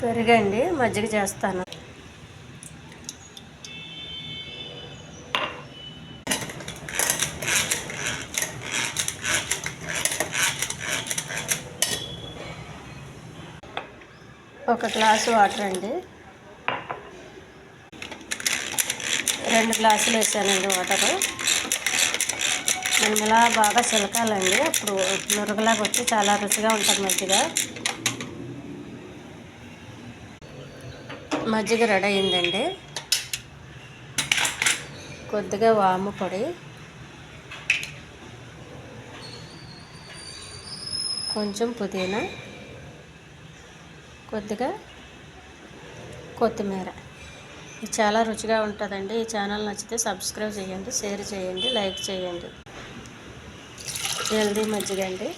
పెరుగండి, మజ్జిగ చేస్తాను. ఒక గ్లాసు వాటర్ అండి, 2 గ్లాసులు వేసానండి వాటరు. మనం ఇలా బాగా చిలకాలండి, అప్పుడు నురగలాగా వచ్చి చాలా రుచిగా ఉంటుంది మజ్జిగ. మజ్జిగ రెడీ అయిందండి. కొద్దిగా వాము పొడి, కొంచెం పుదీనా, కొద్దిగా కొత్తిమీర. ఇది చాలా రుచిగా ఉంటుందండి. ఈ ఛానల్ నచ్చితే సబ్స్క్రైబ్ చేయండి, షేర్ చేయండి, లైక్ చేయండి. హెల్దీ మజ్జిగ అండి.